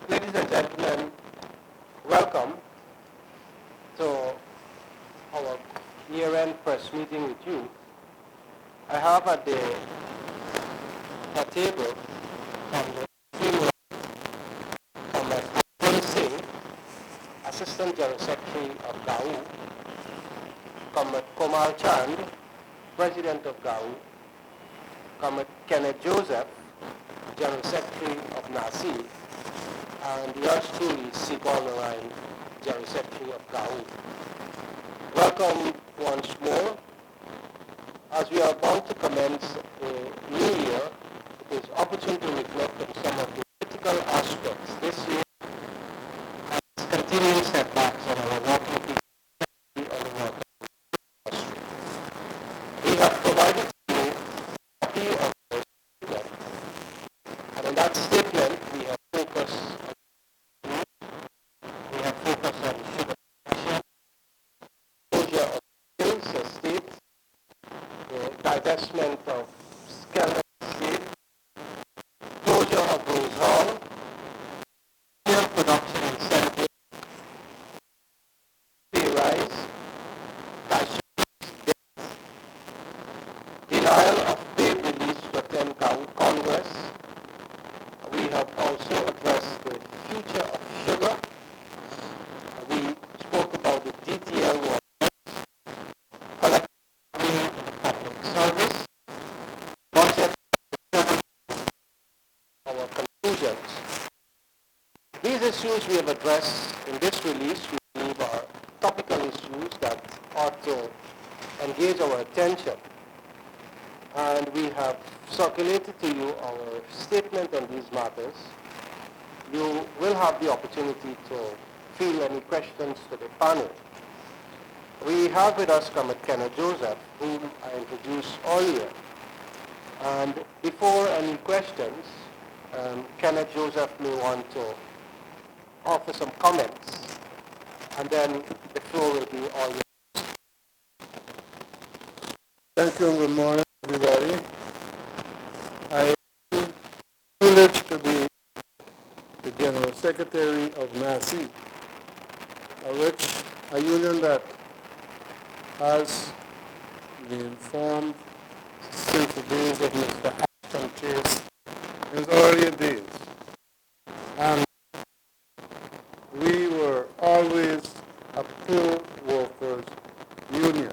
Ladies and gentlemen, welcome to our year-end press meeting with you. I have at the table from the extreme Comrade Singh, Assistant General Secretary of GAWU, Comrade Komal Chand, President of GAWU, Comrade Kenneth Joseph, General Secretary of NASI, and yours truly, Sibol Narayan, General Secretary of GAWU. Welcome once more. As we are about to commence a new year, it is opportune to reflect on some of the critical aspects this year and its continuing setbacks on our water peace on the water industry. We have provided to you a copy of the statement, and in that statement we have focused on sugar production, closure of mills, estates, the divestment of Skelton Estate, closure of Rose Hall, milk production incentive, pay rise, denial of paid release to attend Congress. We have also addressed the future of sugar. We spoke about the DTL war, collective bargaining in the public service, budget, our conclusions. These issues we have addressed in this release we believe are topical issues that ought to engage our attention. And we have circulated to you our statement on these matters. You will have the opportunity to field any questions to the panel. We have with us Comrade Kenneth Joseph, whom I introduced earlier. And before any questions, Kenneth Joseph may want to offer some comments, and then the floor will be all yours. Thank you and good morning, everybody. I am privileged to be the General Secretary of NASI, a union that has been formed since the days of Mr. Ashton Chase in his earlier days. And we were always a pro-workers union.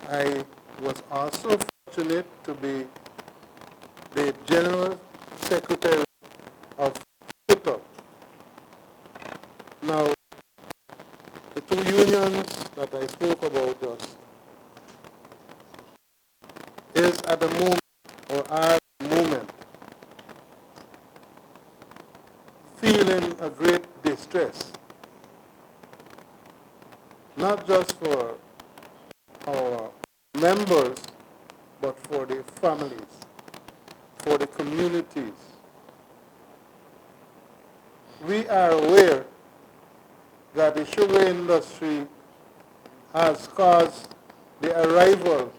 I was also fortunate to be the General Secretary of FIPA. Now, the two unions that I spoke about just is at the moment, or are at the moment, feeling a great distress, not just for our members, but for the families, for the communities. We are aware that the sugar industry has caused the arrival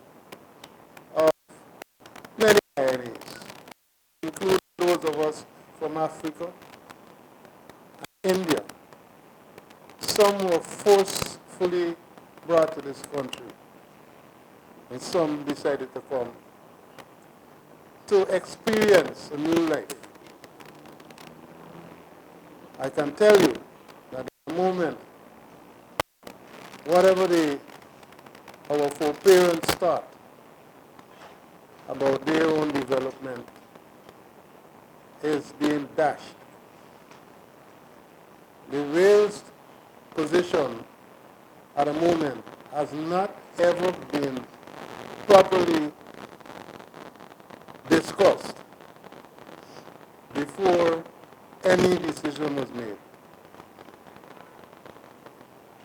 of many Guyanese, including those of us from Africa and India. Some were forcefully brought to this country, and some decided to come to experience a new life. I can tell you that at the moment, whatever our foreparents thought about their own development is being dashed. The rail's position at the moment has not ever been properly discussed before any decision was made.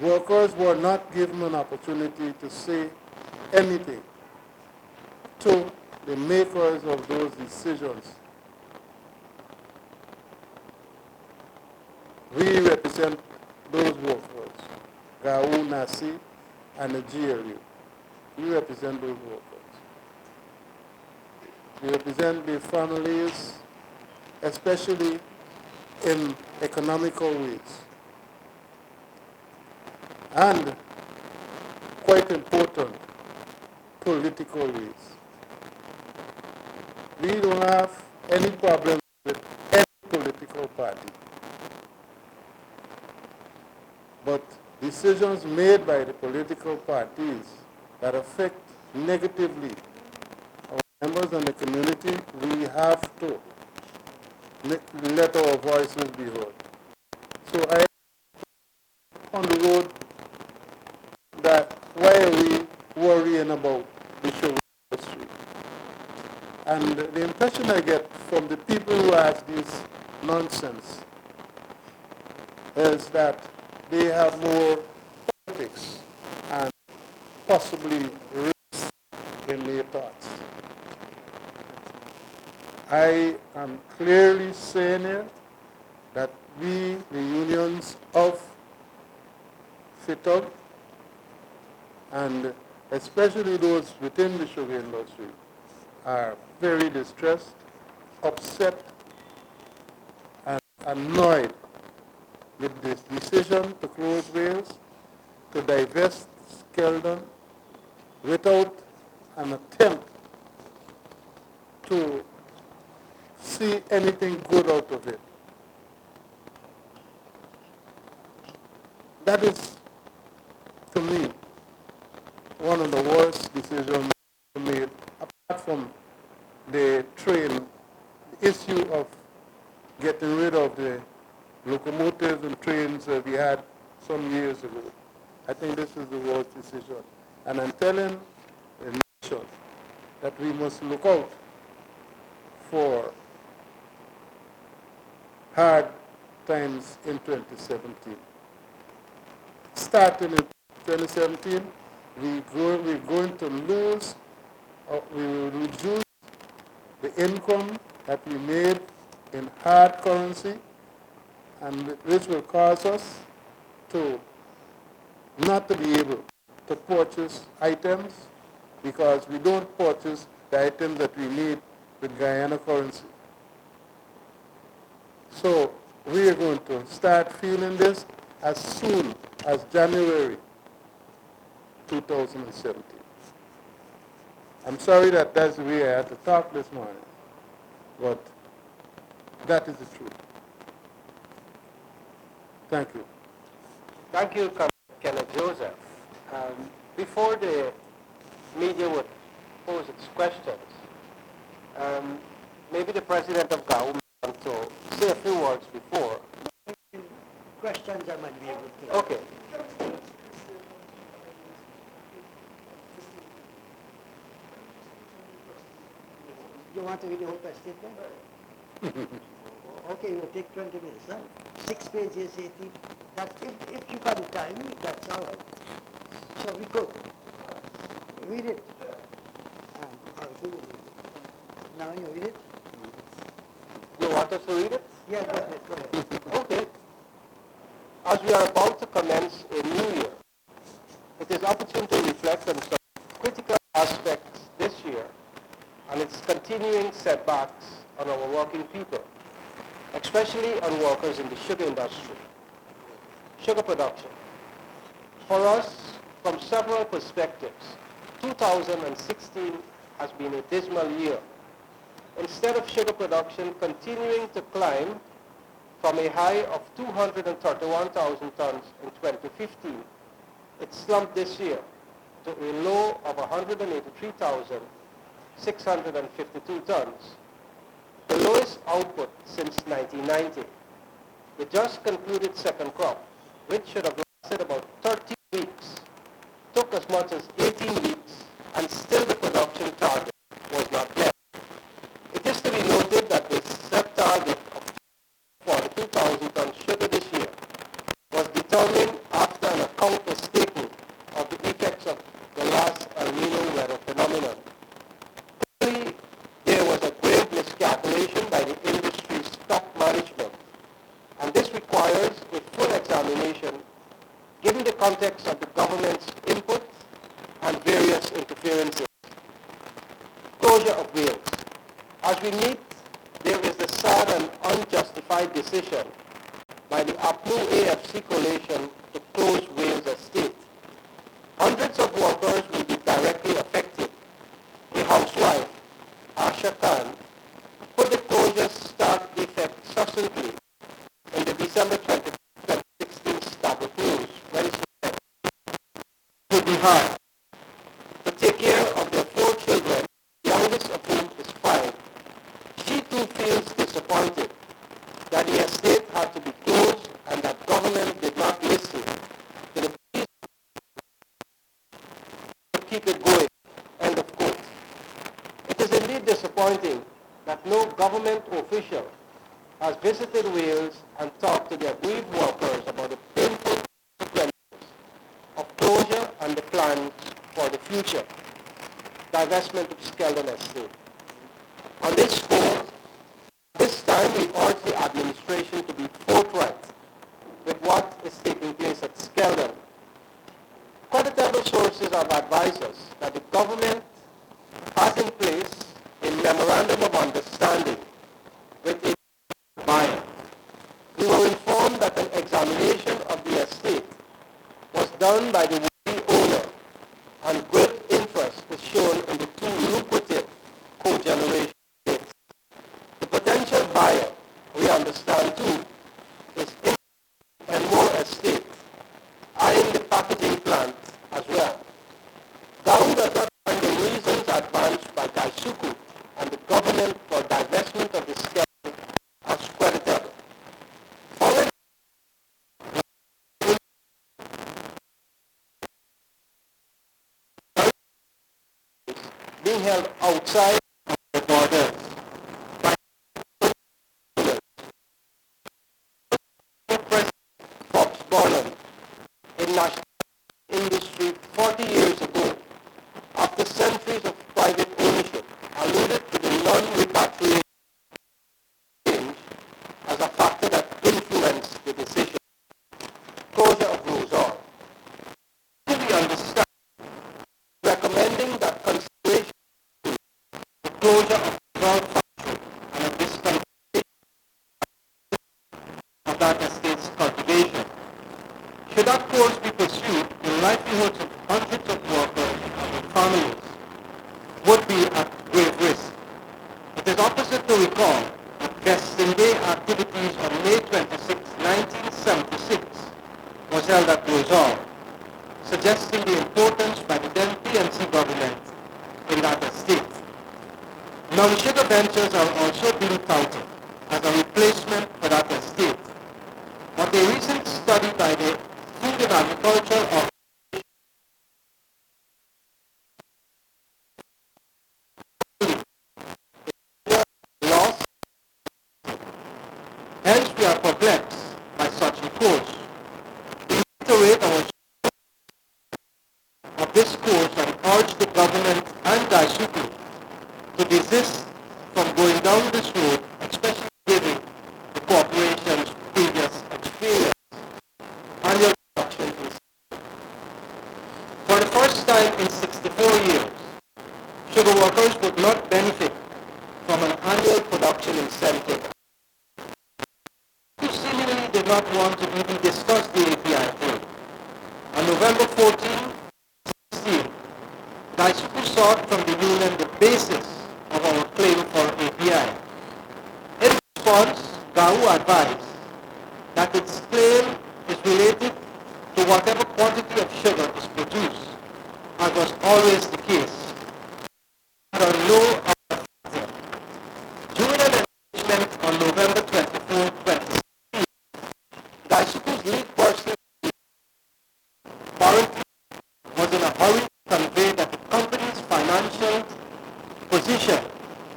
Workers were not given an opportunity to say anything to the makers of those decisions. We represent those workers, GAWU, NASI, and the GLU. We represent those workers. We represent the families, especially in economical ways. And, quite important, political ways. We don't have any problem with any political party. But decisions made by the political parties that affect negatively our members and the community, we have to let our voices be heard. So I on the road that why are we worrying about the sugar industry? And the impression I get from the people who ask this nonsense is that they have more politics and possibly race in their thoughts. I am clearly saying here that we, the unions of FITUG, and especially those within the sugar industry, are very distressed, upset, and annoyed with this decision to close Wales, to divest Skeldon without an attempt to see anything good out of it. That is, to me, one of the worst decisions made, apart from the train, the issue of getting rid of the locomotives and trains that we had some years ago. I think this is the worst decision. And I'm telling the nation that we must look out for hard times in 2017. Starting in 2017, we're going to lose, we will reduce the income that we made in hard currency, and which will cause us to not to be able to purchase items because we don't purchase the items that we need with Guyana currency. So we are going to start feeling this as soon as January 2017. I'm sorry that that's the way I had to talk this morning, but that is the truth. Thank you. Thank you, Kenneth Joseph. Before the media would pose its questions, maybe the president of GAWU may want to say a few words before. Questions I might be able to. Okay. You want to read the whole press statement? Okay, it will take 20 minutes. Huh? 6 pages, 18. That if you got the time, that's all right. So we could read it. I'll do it. Now you read it? You want us to read it? Yeah, go ahead. Okay. As we are about to commence a new year, it is opportune to reflect on some critical aspects this year and its continuing setbacks on our working people, especially on workers in the sugar industry. Sugar production. For us, from several perspectives, 2016 has been a dismal year. Instead of sugar production continuing to climb from a high of 231,000 tons in 2015, it slumped this year to a low of 183,652 tons, the lowest output since 1990. The just concluded second crop, which should have lasted about 13 weeks, took as much as 18 weeks, and still the production target was not met. It is to be noted that the set target of 42,000 tons sugar this year was determined after an account was taken of the effects of the last El Nino weather phenomenon. Clearly, there was a grave miscalculation by the industry's stock management, and this requires a full examination given the context of the government's input and various interferences. Closure of Wales. As we meet, there is the sad and unjustified unjustified decision by the APNU AFC coalition to close Wales estate. Hundreds of workers will be directly affected. A housewife, Asha Khan, put the closure start effect succinctly in the December 2016 Starbuck News, when she said, "To be hard to take care of their 4 children, the youngest of whom is 5. She too feels disappointed that the estate had to be closed and that government did not listen to the pleas to keep it going." End of quote. It is indeed disappointing that no government official has visited Wales and talked to the aggrieved workers about the painful consequences of closure and the plans for the future. Divestment of Skeldon Estate. On this score, this time we urge the administration to be forthright with what is taking place at Skeldon. Creditable sources have advised us that the government has in place a memorandum of understanding with a buyer. We were informed that an examination of the estate was done by the owner, and great interest is shown in the 2 lucrative cogeneration estates. The potential buyer, we understand too, is in more estate, eyeing the packaging plant as well. GAWU does not find the reasons advanced by Gaisuku and the government for divestment of the scale as creditable. Foreign being held outside the borders by President Fox Gordon in national industry 40 years ago, after centuries of private ownership, alluded to the non-repatriation as a factor that influenced the decision. Closure of Rosal. We understand recommending that consideration the closure of Rosal factory and a discontinuation of that estate's cultivation. Should that course be pursued, the livelihoods of hundreds of workers and their families would be at grave risk. It is opposite to recall that Vesting Day activities on May 26, 1976 was held at Rosal, suggesting the importance by the then PNC government in that estate. Non-sugar ventures are also being touted as a replacement for that estate. But a recent study by the Food and Agriculture of loss, hence we are perplexed by such a course. We reiterate our of this course and urge the government and Gaisuku to desist from going down this road, especially given the corporation's previous experience. Annual production is for the first time in 64 years, sugar workers would not benefit from an annual production incentive. Who seemingly did not want to even discuss the API trade. On November 14, 2016, Gaisuku sought from the union the basis of our claim for API. In response, GAWU advised that its claim is related to whatever quantity of sugar is produced, as was always the case. There are no other factor. During an engagement on November 24, 2016, Gaisuku's lead person apparently was in a hurry to convey that the company's financial position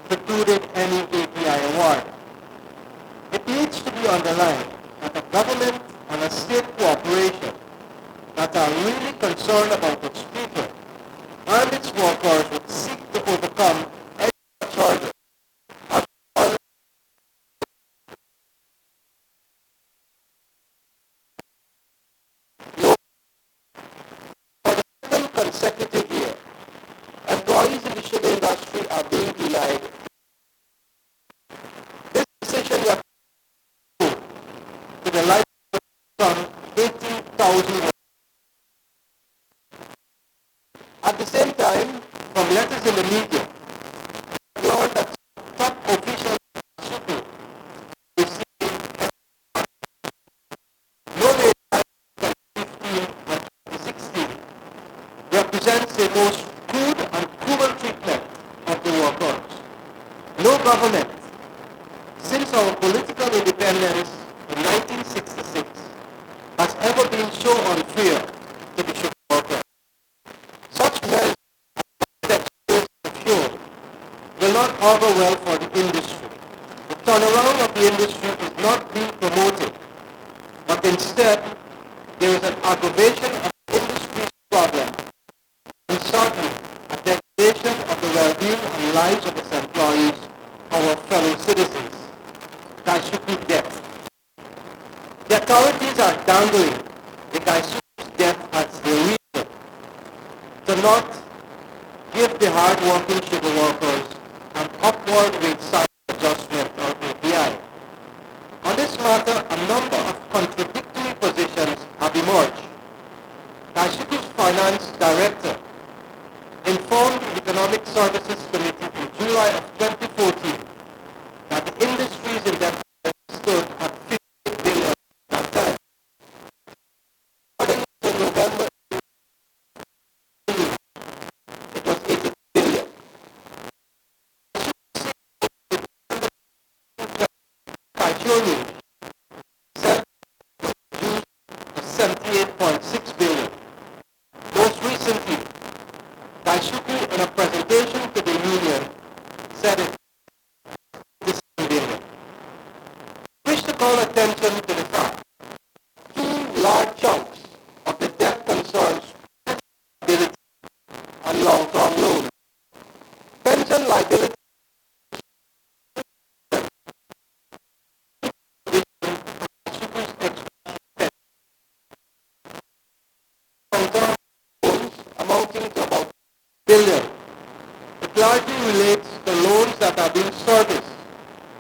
precluded any API award. It needs to be underlined that the government and a state cooperation that are really concerned about its people and its workers would seek to overcome any charges. For the second consecutive year, employees in the sugar industry are being denied. This decision from letters in the media, learned that top officials at Suku received no later than 2015 and 2016 represents the most crude and cruel treatment of the workers. No government since our political independence in 1966 has ever been so unfair to the sugar workers. Such measures that fuel will not augur well for the industry. The turnaround of the industry is not being promoted, but instead there is an aggravation of the industry's problem and certainly a degradation of the well-being and lives of its employees, our fellow citizens. Gaisuku death. The authorities are dangling the Gaisuku's death as the reason to not give the hard-working sugar workers an upward wage salary adjustment or API. On this matter, a number of contradictory positions have emerged. Gaisuku's finance director informed the Economic Services Committee in July of 2014 that the industry's indebtedness stood at 50 billion at that time. According to November, it was 80 billion. Kaichoni said it was used 78.6 billion. Most recently, Gaisuku, in a presentation to the union, said it was billion. I wish to call attention to the fact two large chunks of the debt concerns liability and long-term loans. Pension liability long-term loans amounting to about billion. It largely relates to loans that are being serviced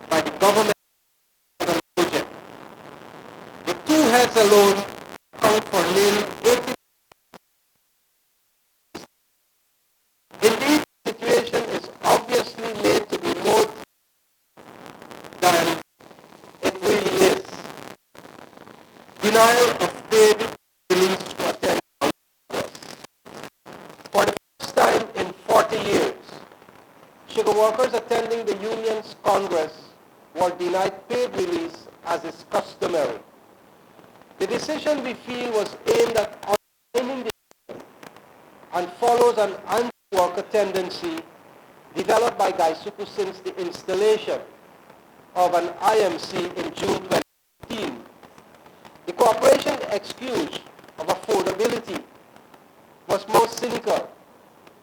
by the government project. The two heads alone account for nearly 80. Indeed, the situation is obviously made to be more than it really is. Denial of paid release to attend Congress. For the first time in 40 years, sugar workers attending the union's Congress were denied paid release as is customary. The decision, we feel, was aimed at undermining the union and follows an anti-worker tendency developed by Gaisuku since the installation of an IMC in June 2015. The cooperation excuse of affordability was most cynical,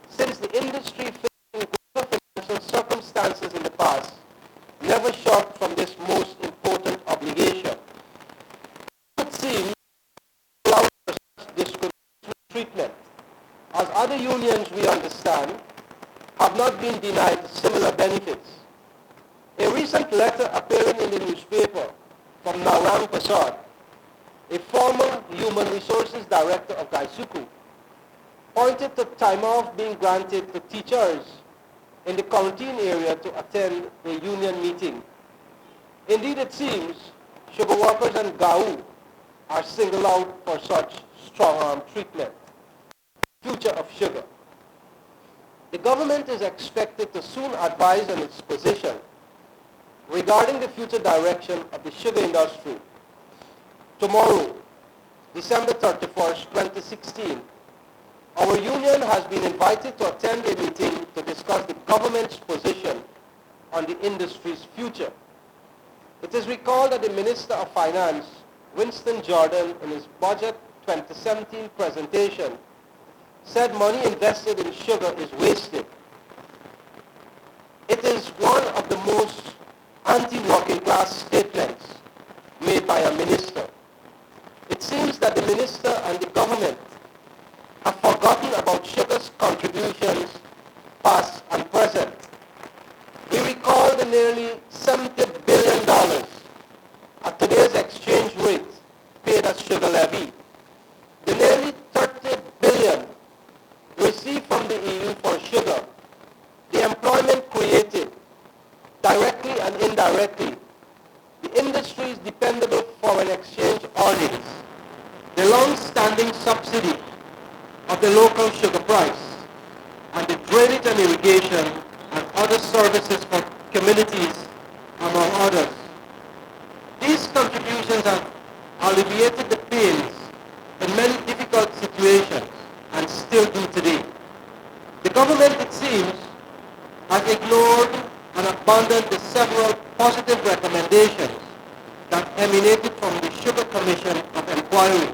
since the industry facing greater financial circumstances in the past never shirked from this most important obligation. It seems allowed for such discriminatory treatment, as other unions, we understand, have not been denied similar benefits. A recent letter appearing in the newspaper from Narang Prasad, a former Human Resources Director of Gaisuku, pointed to time off being granted to teachers in the quarantine area to attend a union meeting. Indeed, it seems sugar workers and GAWU are singled out for such strong-arm treatment. Future of sugar. The government is expected to soon advise on its position regarding the future direction of the sugar industry. Tomorrow, December 31st, 2016, our union has been invited to attend a meeting to discuss the government's position on the industry's future. It is recalled that the Minister of Finance, Winston Jordan, in his Budget 2017 presentation, said money invested in sugar is wasted. It is one of the most anti-working class statements made by a minister. It seems that the minister and the government have forgotten about sugar's contributions, past and present. We recall the nearly $70 billion at today's exchange rate paid as sugar levy, the nearly $30 billion received from the EU for sugar directly the industry's dependable foreign exchange earnings, the long-standing subsidy of the local sugar price, and the drainage and irrigation and other services for communities, among others. These contributions have alleviated the pains in many difficult situations and still do today. The government, it seems, has ignored and abandoned the several positive recommendations that emanated from the Sugar Commission of Inquiry.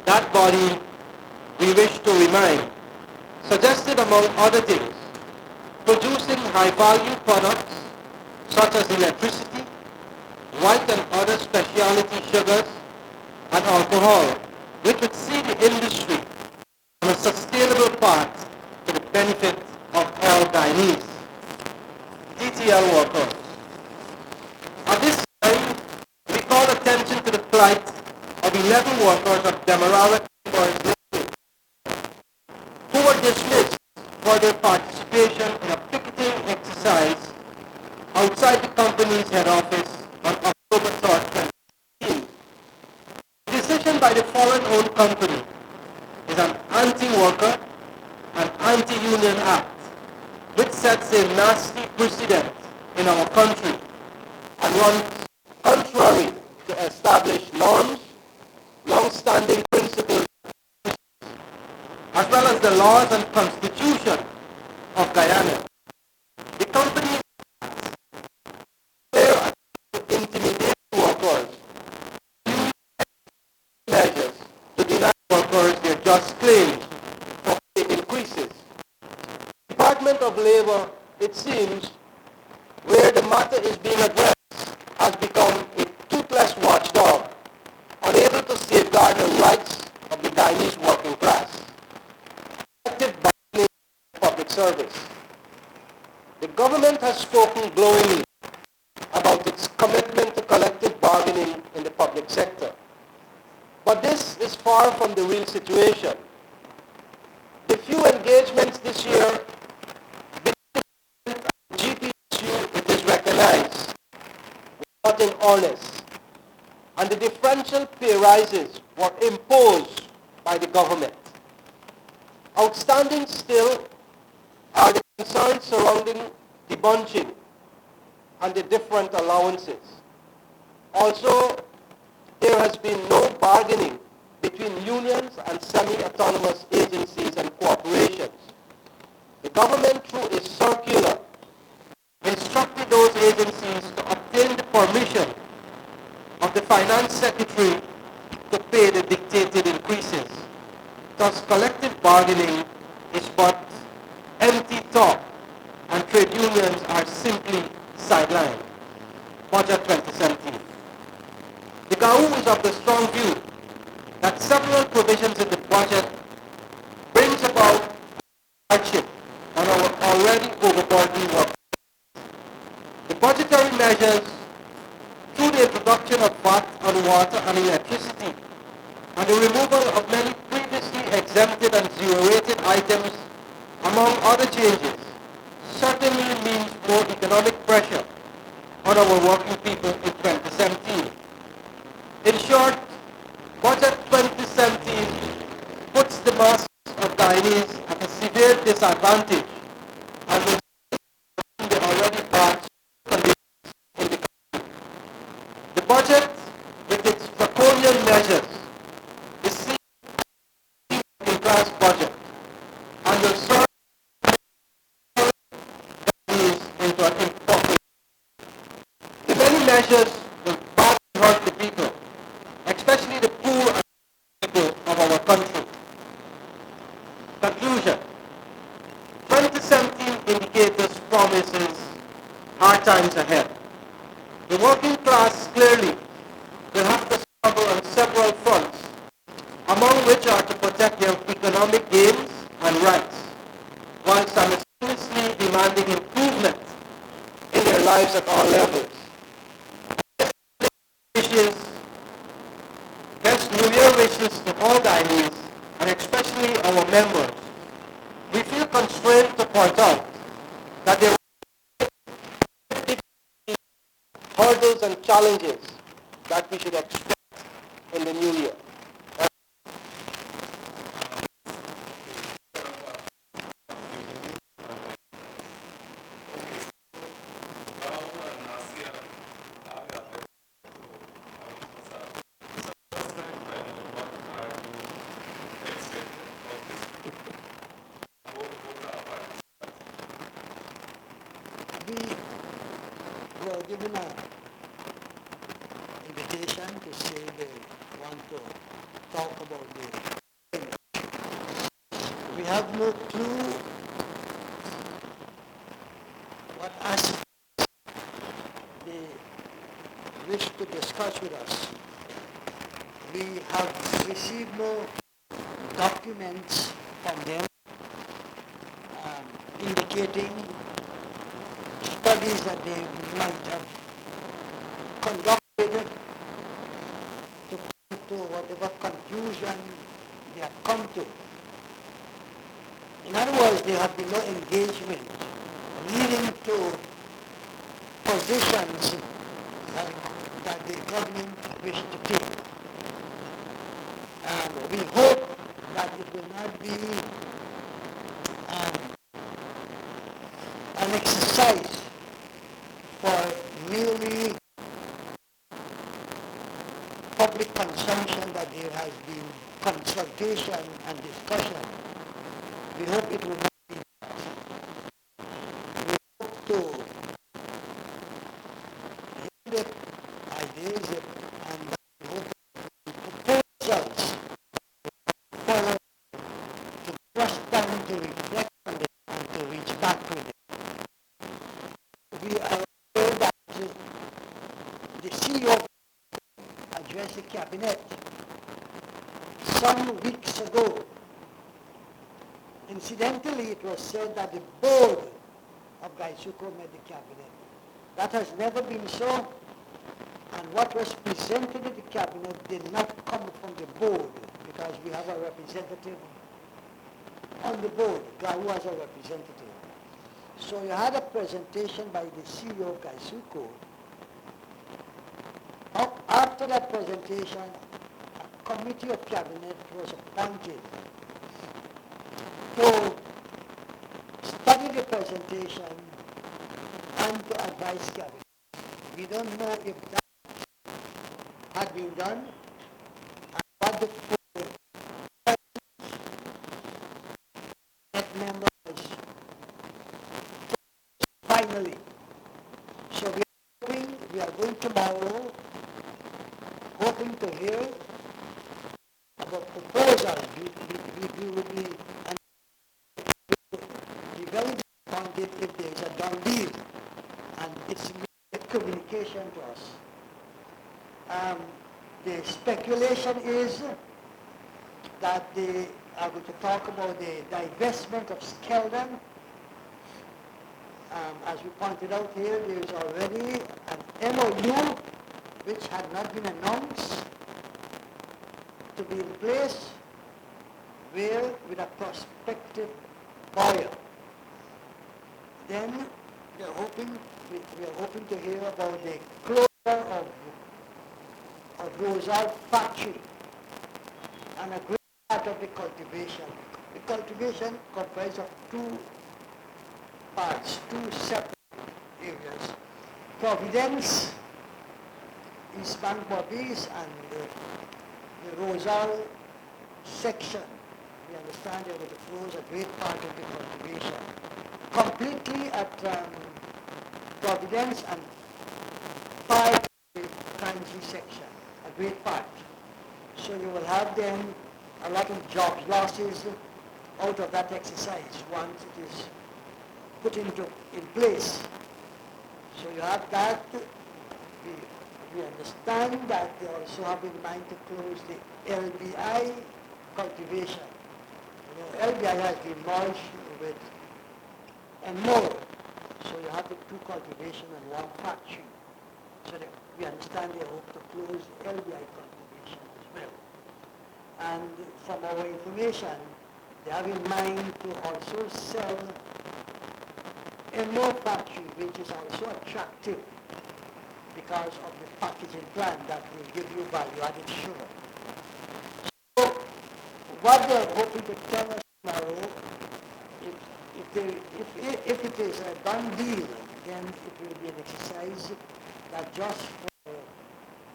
That body, we wish to remind, suggested among other things, producing high-value products such as electricity, white and other specialty sugars, and alcohol, which would see the industry on a sustainable path to the benefit of all Guyanese. DTL workers. At this time, we call attention to the plight of 11 workers of Demerara Forest Limited who were dismissed for their participation in a picketing exercise outside the company's head office on October 3rd, 2016. The decision by the foreign-owned company is an anti-worker and anti-union act which sets a nasty precedent in our country and runs contrary to established norms, long-standing principles, as well as the laws and constitution of Guyana. The company failed to intimidate workers, measures to deny workers their just claims for pay increases. The Department of Labor, it seems, where the matter is being addressed, has become a toothless watchdog, unable to safeguard the rights of the Guyanese working class. Collective bargaining in public service. The government has spoken glowingly about its commitment to collective bargaining in the public sector. But this is far from the real situation. The few engagements this year between GPSU, it is recognized, were not in earnest, and the differential pay rises were imposed by the government. Outstanding still are the concerns surrounding the bunching and the different allowances. Also, there has been no bargaining between unions and semi-autonomous agencies and corporations. The government, through a circular, instructed those agencies to obtain the permission of the Finance Secretary to pay the dictated increases. Thus, collective bargaining is but empty talk, and trade unions are simply sidelined. Budget 2017. The GAWU is of the strong view that several provisions in the budget brings about hardship on our already overburdened workers. The budgetary measures, through the introduction of VAT on water and electricity, and the removal of many previously exempted and zero-rated items, among other changes, certainly means more economic pressure on our working people in 2017. In short, Budget 2017 puts the masses of Guyanese at a severe disadvantage and will see the already bad conditions in the country. The budget, with its draconian measures, is seen as a working-class budget and will serve into an impoverished. The many measures will badly hurt the people, especially the poor and people of our country. Conclusion. 2017 indicators promises hard times ahead. The working class clearly will have to struggle on several fronts, among which are to protect their economic gains and rights, while simultaneously demanding improvement in their lives at all levels. Best New Year wishes to all Guyanese, and especially our members. We feel constrained to point out that there hurdles and challenges that we should expect in the new year? We were given an invitation to say they want to talk about the. We have no clue what aspects they wish to discuss with us. We have received no documents from them indicating studies that they might have conducted to come to whatever conclusion they have come to. In other words, there have been no engagement leading to positions that the government wishes to take. And we hope that it will not be an exercise for merely public consumption, that there has been consultation and discussion. We hope it will not be that. We hope to hear the ideas and we hope to proposals for to give us time to reflect on it and to reach back with it. We are aware that the CEO addressed the cabinet some weeks ago. Incidentally, it was said that the board of Gaisuko met the cabinet. That has never been so, and what was presented to the cabinet did not come from the board, because we have a representative on the board. GAWU has a representative. So you had a presentation by the CEO of Gaisuko. After that presentation, a committee of cabinet was appointed to study the presentation and to advise cabinet. We don't know if that had been done and what the members finally. So we are going tomorrow, hoping to hear about proposals. We will be very disappointed if there is a done deal, and it's communication to us. The speculation is that they are going to talk about the divestment of Skeldon. As we pointed out here, there is already an MOU which had not been announced to be in place with a prospective buyer. Then we are hoping to hear about the closure of Rosal factory and a great part of the cultivation. The cultivation comprises of two parts, two separate areas. Providence, East Bank Bobbies, and the Rosal section. We understand they're going to close a great part of the cultivation. Completely at Providence and part of the Kanji section, a great part. So you will have then a lot of job losses out of that exercise once it is put in place. So you have that. We understand that they also have in mind to close the LBI cultivation. You know, LBI has been merged with and more. So you have the two cultivation and one factory. So that we understand they hope to close LBI cultivation as well. And from our information, they have in mind to also sell a more factory, which is also attractive because of the packaging plan that will give you value-added sugar. So what they're hoping to tell us tomorrow, if it is a done deal, then it will be an exercise that just for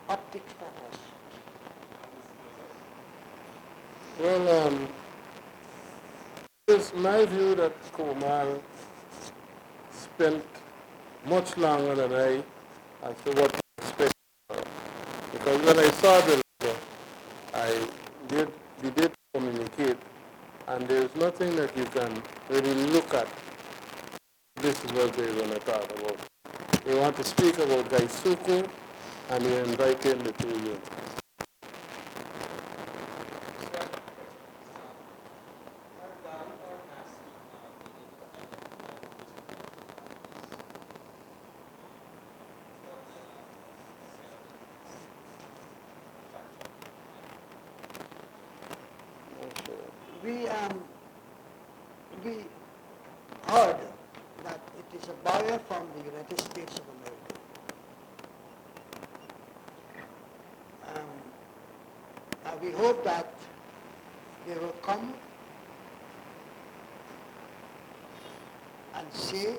optic purpose. Well, it's my view that Komal spent much longer than I as to what he expected. Because when I saw the letter, I did, we did communicate, and there's nothing that you can really look at. This is what they're going to talk about. They want to speak about Gaisuku, and they're inviting the two unions. We we heard that it is a buyer from the United States of America. And we hope that they will come and say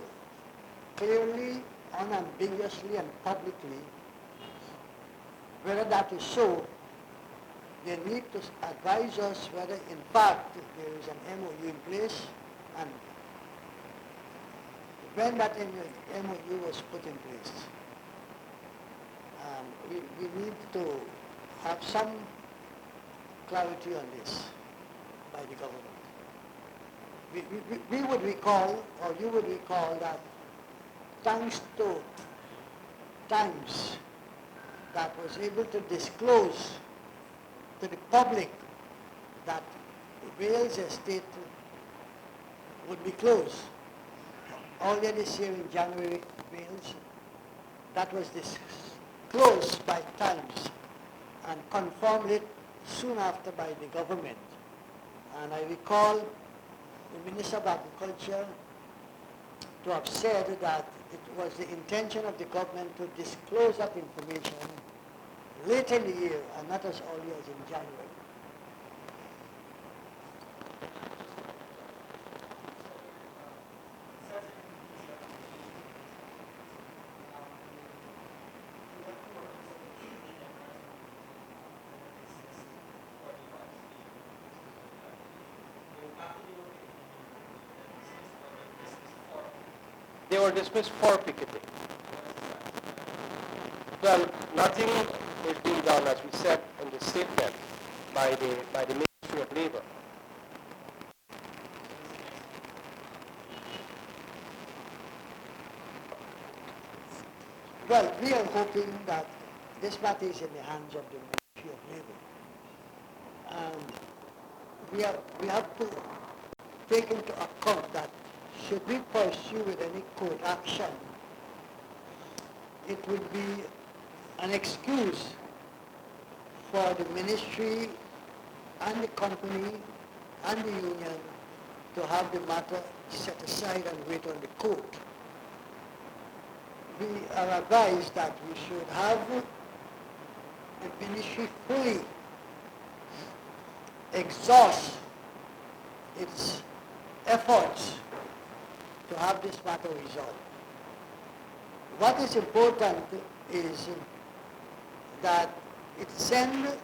clearly, unambiguously, and publicly whether that is so. They need to advise us whether in fact there is an MOU in place, and when that MOU was put in place. We need to have some clarity on this by the government. We would recall, or you would recall, that thanks to Times that was able to disclose to the public that Wales estate would be closed earlier this year in January, Wales. That was disclosed by Times and confirmed it soon after by the government. And I recall the Minister of Agriculture to have said that it was the intention of the government to disclose that information later in the year and not as early as in January. They were dismissed for picketing. Well, nothing is being done, as we said in the statement, by the Ministry of Labor. Well, we are hoping that this matter is in the hands of the Ministry of Labor. And we have to take into account that should we pursue with any court action, it would be an excuse for the ministry and the company and the union to have the matter set aside and wait on the court. We are advised that we should have the ministry fully exhaust its efforts to have this matter resolved. What is important is that it sends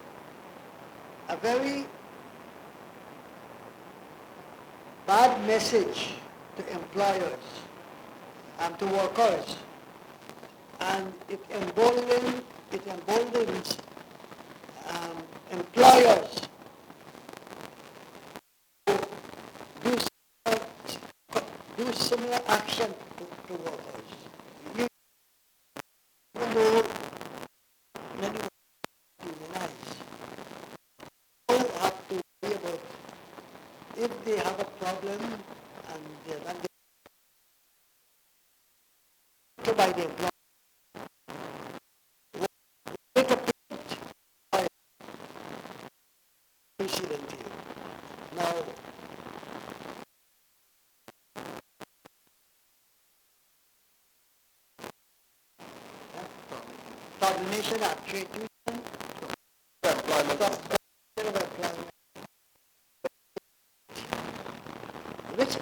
a very bad message to employers and to workers, and it emboldens employers to do similar action to workers. Even though many unionize, all have to worry about if they have a problem and they're not getting by the employer. Make a payment by precedent here. Now, Coordination Act, Trade Union, Employment, which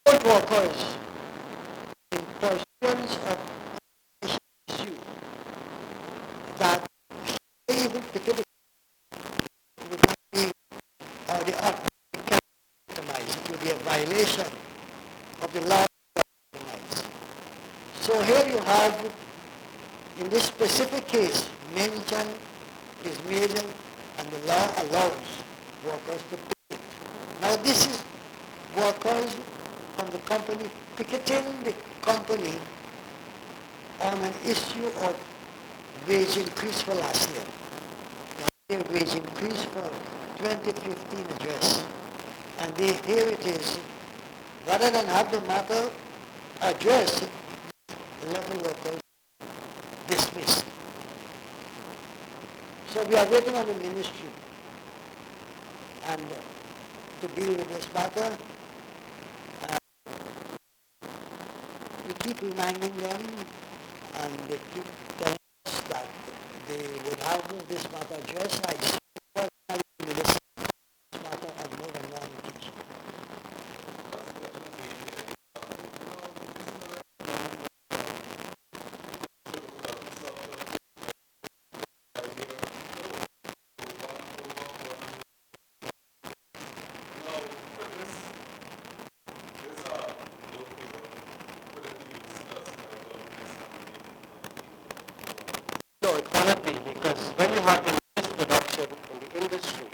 support workers in pursuance of issue that even particularly would not be or the act can compromise. It would be a violation of the law. So here you have, in this specific case, mention is made and the law allows workers to pay. Now this is workers from the company picketing the company on an issue of wage increase for last year. The wage increase for 2015 address. And here it is, rather than have the matter addressed, 11 workers dismissed. So we are waiting on the ministry and to deal with this matter. We keep reminding them and they keep telling us that they would have this matter addressed. I see personally this matter on more than one occasion. No, it cannot be, because when you had increased production in the industry,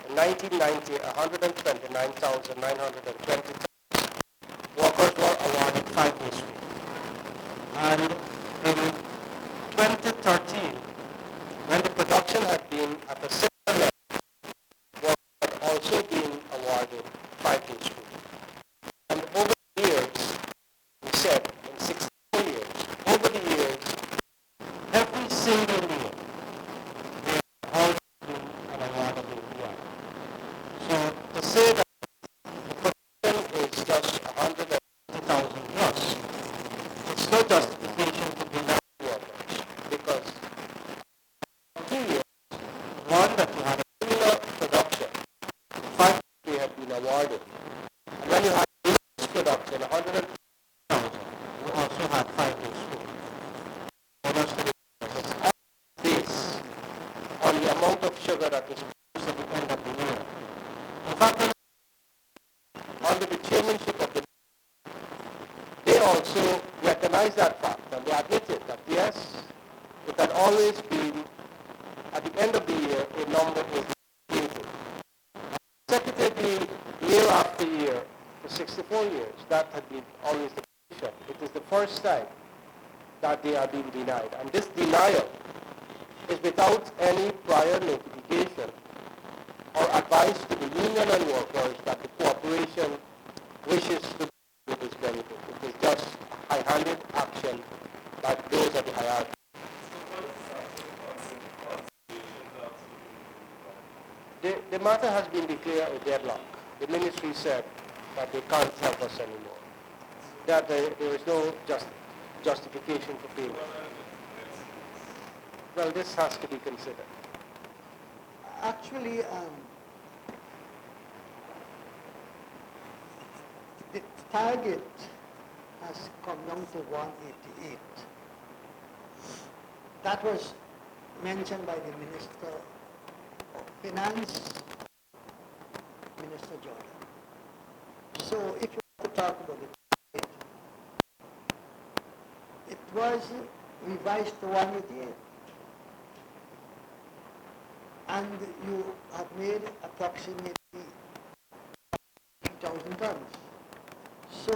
in 1990, 129,920 workers were awarded 5 days free. And in 2013, when the production had been at a similar level, workers had also been awarded 5 days free. And over the years, we said in 64 years, over the years, every single year, they have all been an awardable year. So to say that the production is just 150,000 plus, it's no justification to deny workers, because 2 years, one that you had a similar production, 5 they had been awarded, and when you had this production, 150,000, you also had 5 days free. Bonus to the it's all based on the amount of sugar that is produced at the end of the year. In fact, under the chairmanship of the, they also recognize that fact and they admitted that yes, it had always been at the end of the year a number was created. Consecutively, year after year, for 64 years, that had been always the condition. It is the first time that they are being denied. And this denial is without any prior notification or advice to the union and workers that the corporation wishes to do with this benefit. It is just a high-handed action by those at the hierarchy. The matter has been declared a deadlock. The ministry said that they can't help us anymore, that there is no justification for payment. Well, this has to be considered. Actually, the target has come down to 188. That was mentioned by the Minister of Finance, Minister Jordan. So if you want to talk about the target, it was revised to 188. And you have made approximately 3,000 tons. So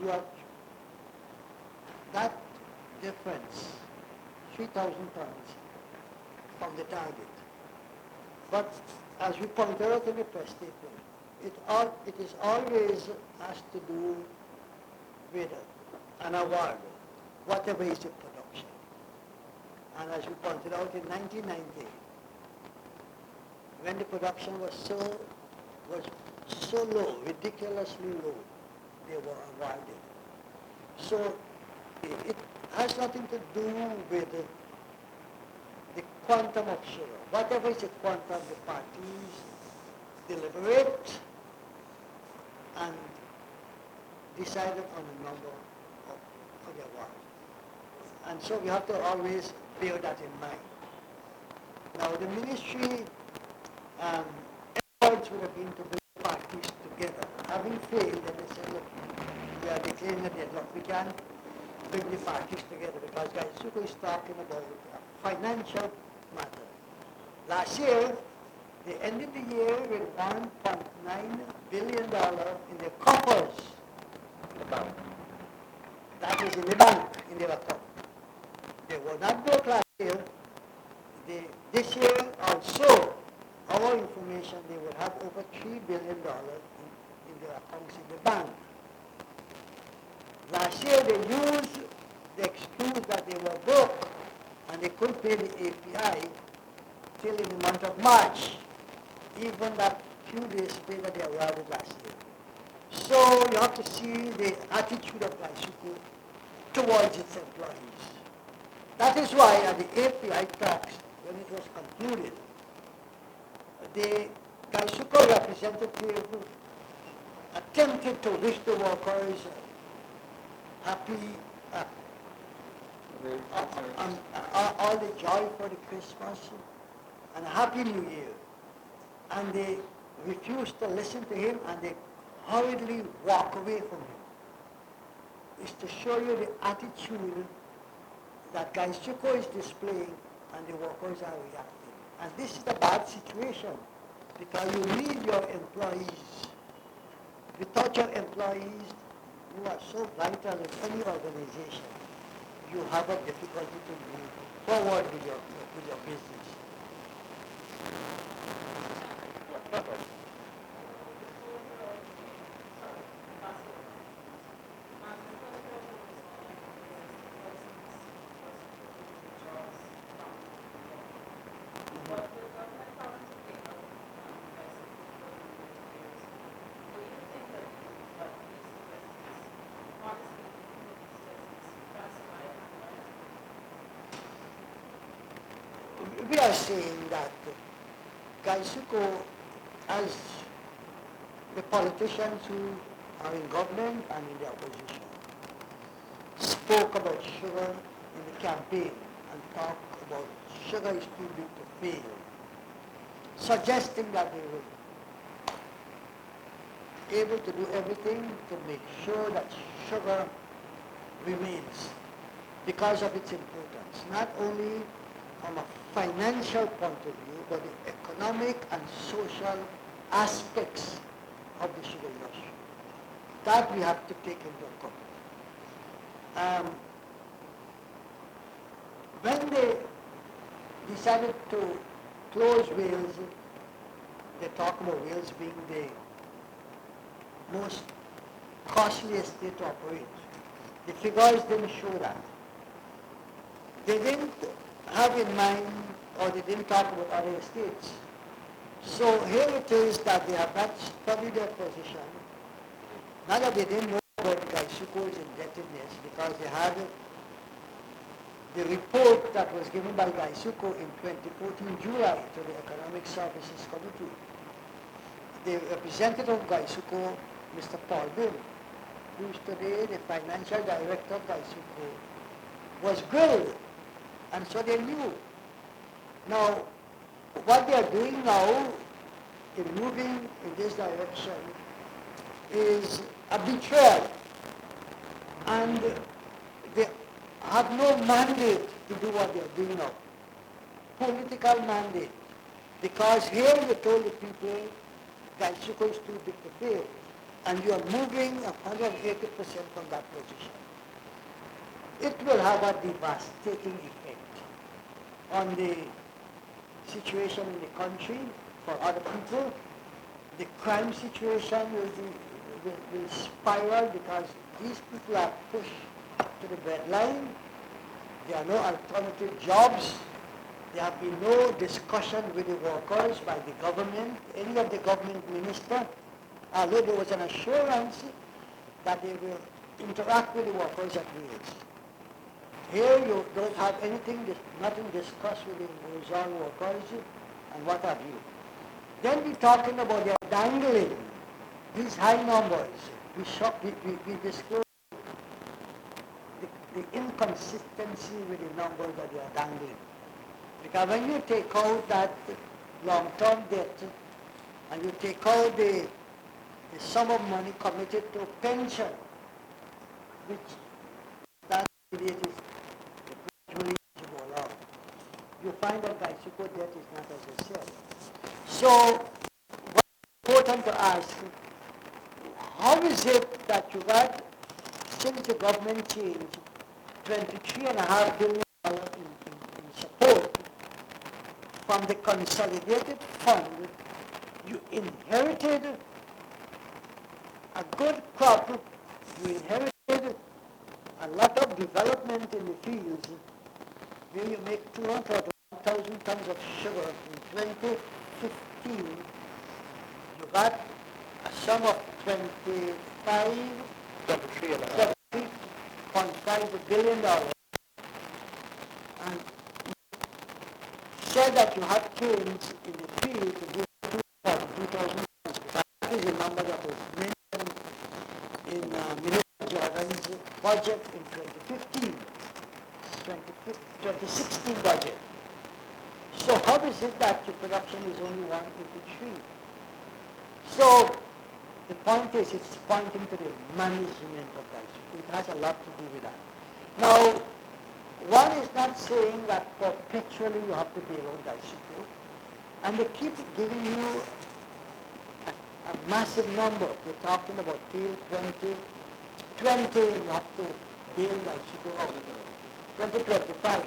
you have that difference, 3,000 tons from the target. But as we pointed out in the press statement, it is always has to do with an award, whatever is the production. And as we pointed out in 1990, when the production was so low, ridiculously low, they were awarded So it has nothing to do with the quantum of sugar. Whatever is the quantum, the parties deliberate and decided on a number of their work. And so we have to always bear that in mind. Now the ministry efforts would have been to bring parties together. Having failed, then they said, look, we are declaring a deadlock. We can't bring the parties together because Gaisuko is talking about a financial matter. Last year, they ended the year with $1.9 billion in their coffers. The bank. That is in the bank, in their account. They were not broke last year. This year also, our information, they will have over $3 billion in their accounts in the bank. Last year they used the excuse that they were broke and they couldn't pay the API till in the month of March, even that few days later they arrived last year. So you have to see the attitude of Gaisuko towards its employees. That is why at the API talks, when it was concluded, the Gaisuko representative attempted to wish the workers happy, all the joy for the Christmas and a happy New Year. And they refused to listen to him and they hurriedly walk away from him. It's to show you the attitude that Gaisuko is displaying and the workers are reacting. And this is a bad situation because you need your employees. Without your employees, who are so vital in any organization, you have a difficulty to move forward with your business. We are saying that Gaisuko, as the politicians who are in government and in the opposition, spoke about sugar in the campaign and talked about sugar is too big to fail, suggesting that they were able to do everything to make sure that sugar remains because of its importance, not only from a financial point of view, but the economic and social aspects of the sugar industry. That we have to take into account. When they decided to close Wales, they talk about Wales being the most costliest state to operate. The figures didn't show that. They didn't have in mind, or they didn't talk about other states. So here it is that they have not studied their position. Not that they didn't know about Gaisuko's indebtedness, because they had the report that was given by Gaisuko in 2014 July to the Economic Services Committee. The representative of Gaisuko, Mr. Paul Bill, who is today the financial director of Gaisuko, was grilled, and so they knew. Now, what they are doing now in moving in this direction is a betrayal, and they have no mandate to do what they are doing now. Political mandate. Because here you told the people Gaisuko is too big to fail, and you are moving 180% from that position. It will have a devastating effect on the situation in the country for other people. The crime situation will spiral because these people are pushed to the breadline. There are no alternative jobs. There have been no discussion with the workers by the government, any of the government minister, although there was an assurance that they will interact with the workers at wage. Here you don't have anything, nothing discussed with the horizontal workers and what have you. Then we're talking about they're dangling these high numbers. We disclose the inconsistency with the numbers that they are dangling. Because when you take out that long-term debt and you take out the sum of money committed to pension, which that rate is gradually to go along, you find that bicycle debt is not as I said. So what's important to ask, how is it that you got, since the government changed, $23.5 billion in support from the consolidated fund, you inherited a good crop, you inherited a lot of development in the fields, where you make 241,000 tons of sugar in 2015, you got a sum of $23.5 billion, and said that you had claims in the field to give 2,000 tons. That is the number that was mentioned in Minister Jordan's budget in 2016 budget. So how is it that your production is only 183? So the point is, it's pointing to the management of that. It has a lot to do with that. Now, one is not saying that perpetually you have to bail out Daiichi, and they keep giving you a massive number. They're talking about till 2020 you have to bail Daiichi out. 2025,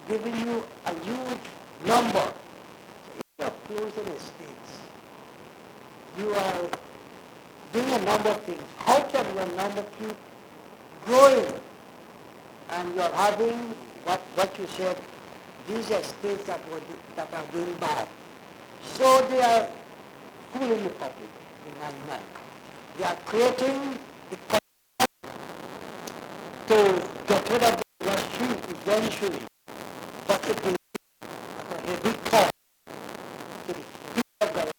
giving you a huge number. So if you are closing estates, you are doing a number of things. How can your number keep growing? And you're having what you said, these estates that are doing bad. So they are fooling the public in my mind. They are creating the to get rid of the industry eventually, but it will be at a heavy cost to the people of Guyana.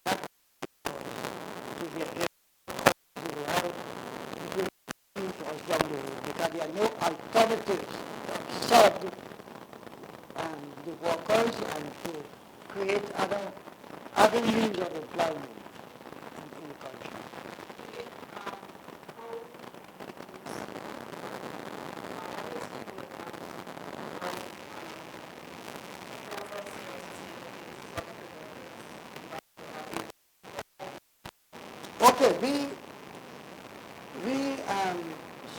That will be a heavy cost to us down the road, because there are no alternatives to serve the workers and to create other avenues of employment in the country. Okay, we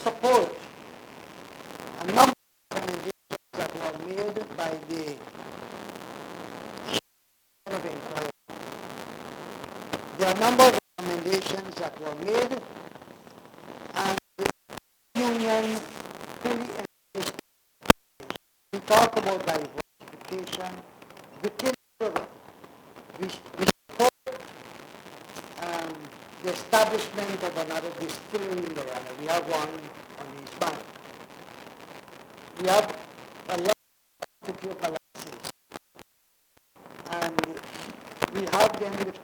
support a number of recommendations that were made by the of Inquiry. There are a number of recommendations that were made, and the union fully engaged. We talk about diversification within the we support the establishment of another distillery in Guyana. We have one on East Bank. We have a lot of licenses, and we have them with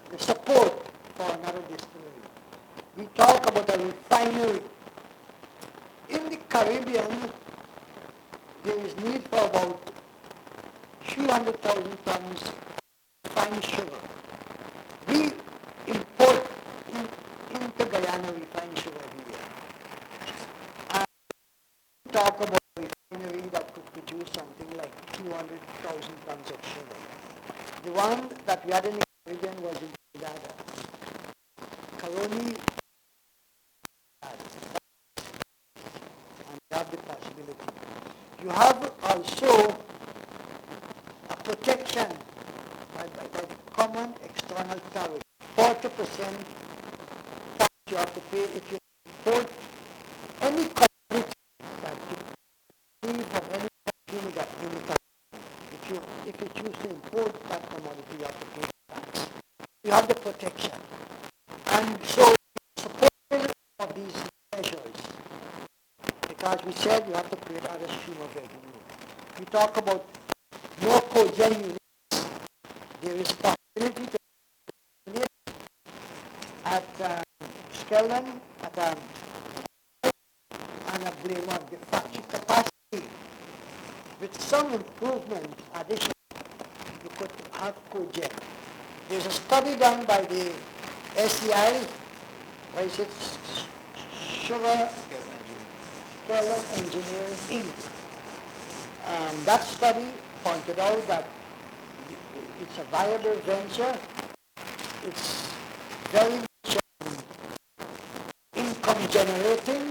the support for another distillery. We talk about a refinery. In the Caribbean, there is need for about 300,000 tons of refined sugar. We import into Guyana refined sugar every year. And we talk about a refinery that could produce something like 200,000 tons of sugar. The one that we had in the Caribbean was in Guyana. Caroni, and you have the possibility. You have also a protection by the common external tariff. 40% tax you have to pay if you import any commodity that you see from any country that in the country. If you choose to import that commodity, you have to pay tax. You have the protection. talk about more cogen units, there is possibility to live at Skelton, at and a blame on the factory capacity. With some improvement, addition, you could have cogen. There's a study done by the SEI, what is it? Sugar Skelton Engineering Inc. That study pointed out that it's a viable venture. It's very much income generating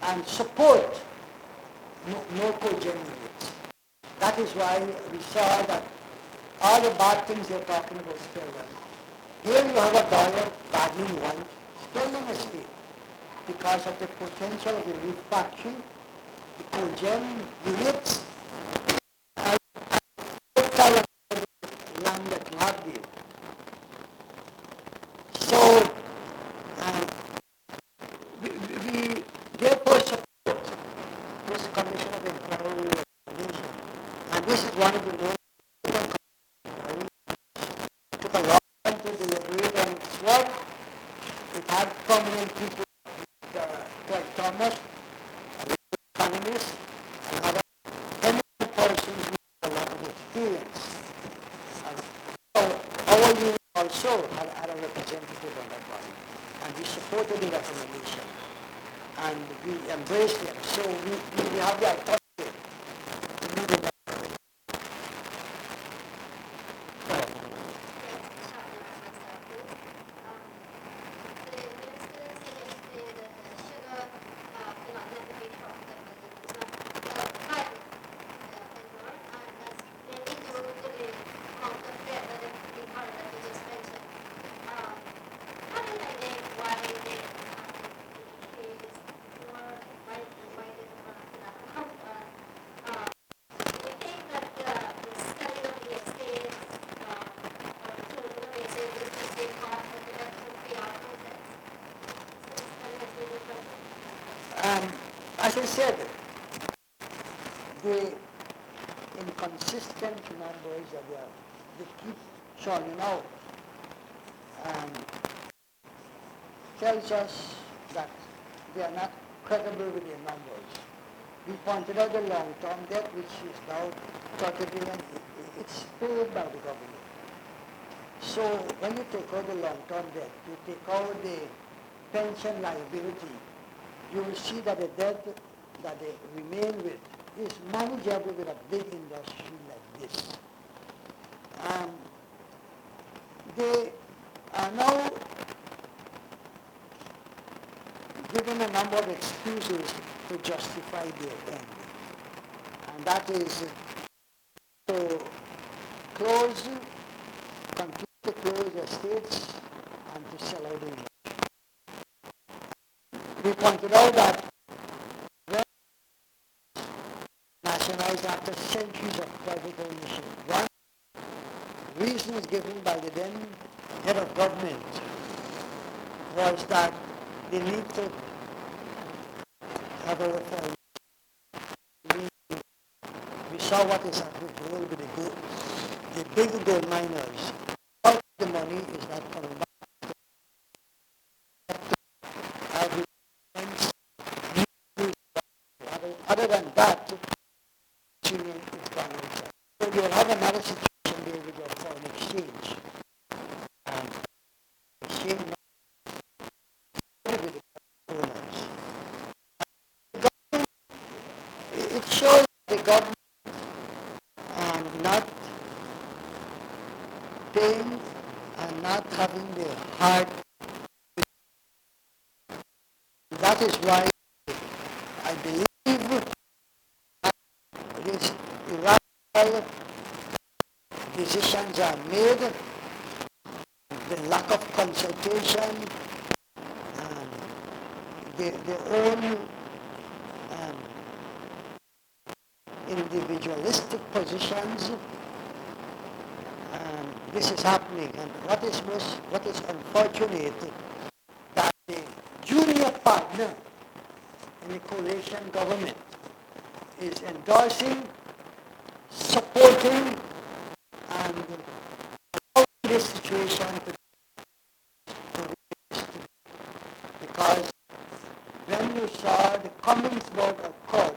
and support no cogen units. That is why we saw that all the bad things they're talking about Skelton. Here you have a dollar badly won Skelton estate because of the potential of the new factory, the cogen units, and the land that you have there. So we therefore support this Commission of Inquiry recommendation. And this is one of the most took a long time to deliberate on its work. It had prominent people like Thomas, economists, and other eminent persons with a lot of experience. And so our union also had a representative on that body, and we supported the recommendation, and we embraced it. So we have the authority to do the as I said, the inconsistent numbers that they keep churning out tells us that they are not credible with their numbers. We pointed out the long-term debt, which is now 30 billion. It's paid by the government. So when you take out the long-term debt, you take out the pension liability, you will see that the debt that they remain with is manageable with a big industry like this. They are now given a number of excuses to justify their end. And that is to continue to close the estates and to sell out the industry. We pointed out that when nationalized after centuries of private ownership, one reason given by the then head of government was that they need to have a reform. We saw what is happening with the big gold miners. All the money is not coming back. Other than that, it's gone outside. So you'll have another situation there with your foreign exchange. Exchange with the owners. It shows the government not paying and not having the heart. That is why I believe these irrational decisions are made, the lack of consultation, their own individualistic positions. This is happening, and what is unfortunate that the junior partner in the coalition government is endorsing supporting and allowing this situation to reach, because when you saw the Commonwealth occurred,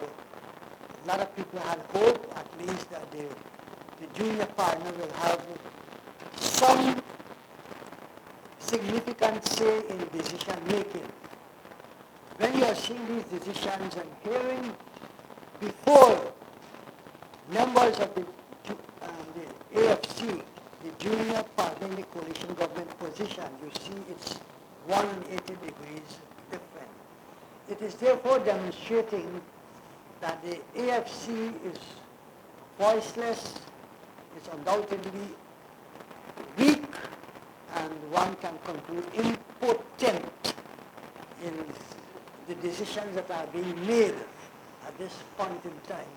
a lot of people had hope at least that the junior partner will have some significant say in decision making. When you are seeing these decisions and hearing before members of the AFC, the junior partner in the coalition government position, you see it's 180 degrees different. It is therefore demonstrating that the AFC is voiceless, is undoubtedly weak, and one can conclude impotent in the decisions that are being made at this point in time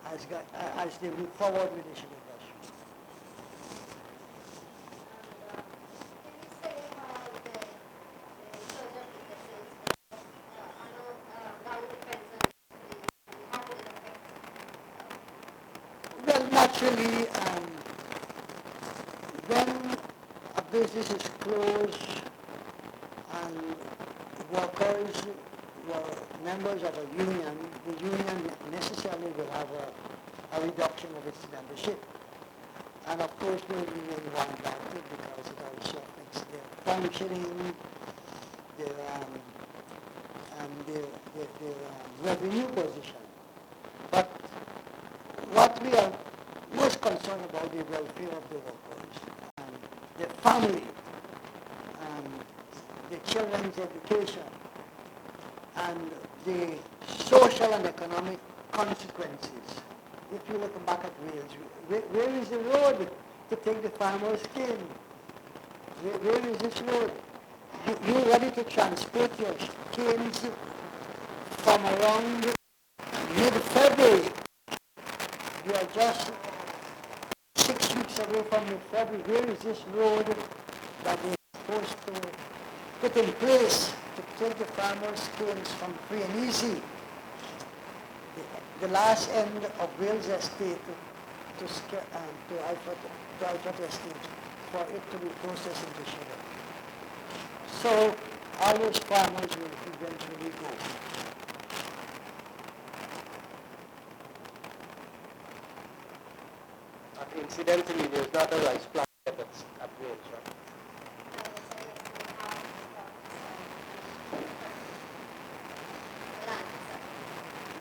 as they move forward with this legislation. Well, naturally, when a business is closed and workers were members of a union, the union necessarily will have a reduction of its membership. And of course, the union want that because it also affects their functioning, their revenue position. But what we are most concerned about the welfare of the workers and their family and the children's education and the social and economic consequences. If you look back at Wales, where is the road to take the farmers' cane? Where is this road? You're ready to transport your canes from around mid-February. You are just 6 weeks away from mid-February. Where is this road that they're supposed to put in place to take the farmers' canes from free and easy, the last end of Wales Estate to Alfred Estate, for it to be processed into sugar? So all those farmers will eventually go. Incidentally, there's not a rice plant at Wales, right?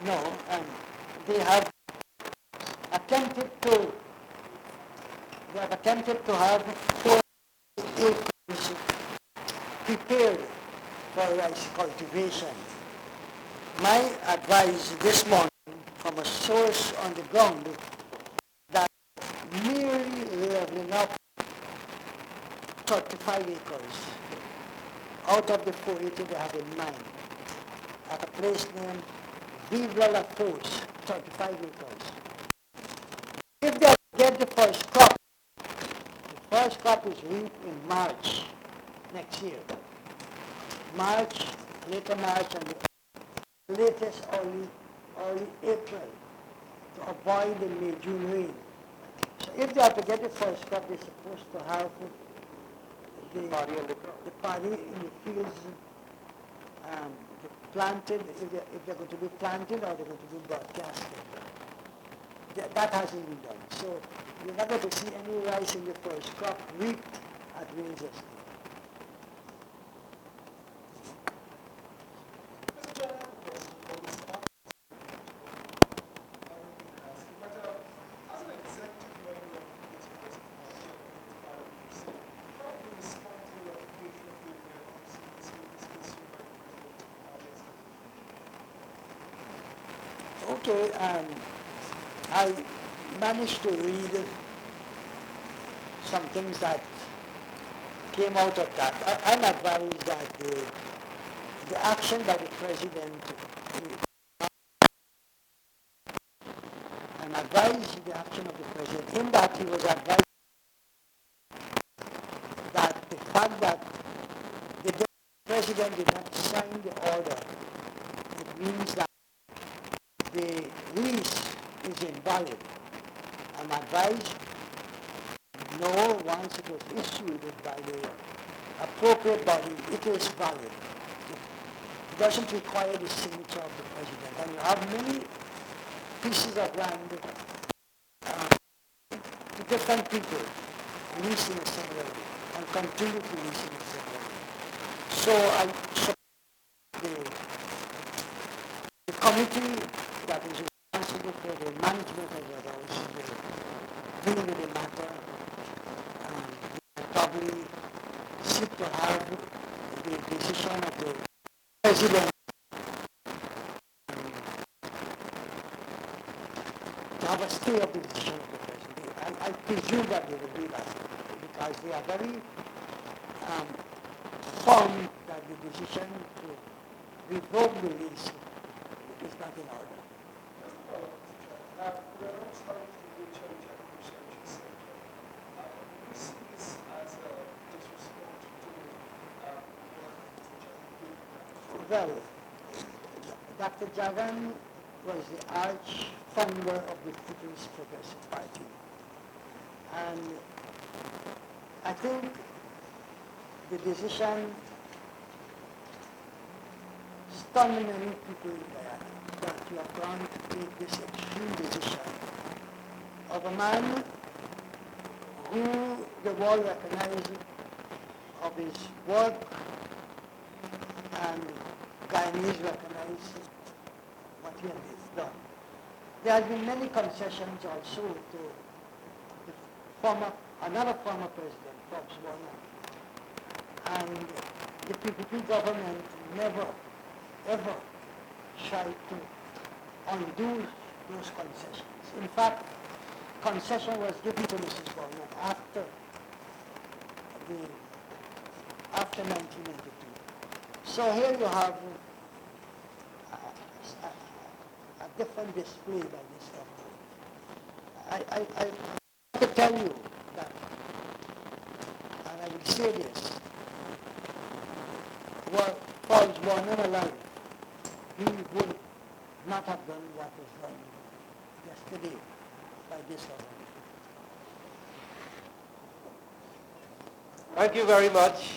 No, they have attempted to have 4 acres prepared for rice cultivation. My advice this morning from a source on the ground that merely leveling up 35 acres out of the 480 they have in mind at a place named Vivre la Fosse, 35 acres. If they get the first crop is reaped in March next year. Later March, and the latest early April, to avoid the May-June rain. So if they are to get the first crop, they're supposed to have the paddy in the fields planted, if they're going to be planted or they're going to be broadcasted. That hasn't been done. So you're not going to see any rice in the first crop reaped at Wales Estate. Okay, I managed to read some things that came out of that. I'm advised that the action by the president, I'm advised the action of the president in that he was advised that the fact that the president did not sign the order, it means that the lease is invalid. I'm advised, no, once it was issued by the appropriate body, it is valid. It doesn't require the signature of the president. And you have many pieces of land to different people leasing a single and continue to leasing a single. So I support the committee that is responsible for the management of the house, dealing with the matter, probably seek to have the decision of the president to have a stay of the decision of the president. I presume that they will do that because they are very firm that the decision to revoke the lease is not in order. We're not starting to do change and changes. We see this as a disrespect to Well, Dr. Jagan was the arch founder of the People's Progressive Party. And I think the decision stunned many people in Guyana that you have gone to take this extreme decision of a man who the world recognized of his work and Guyanese recognize what he has done. There have been many concessions also to another former president, Forbes Warner. And the PPP government never, ever tried to undo those concessions. In fact, concession was given to Mrs. Warner after 1992. So here you have a different display by this government. I have to tell you that, and I will say this, well, Forbes was not alive, he would not have done what was done yesterday by this government. Thank you very much.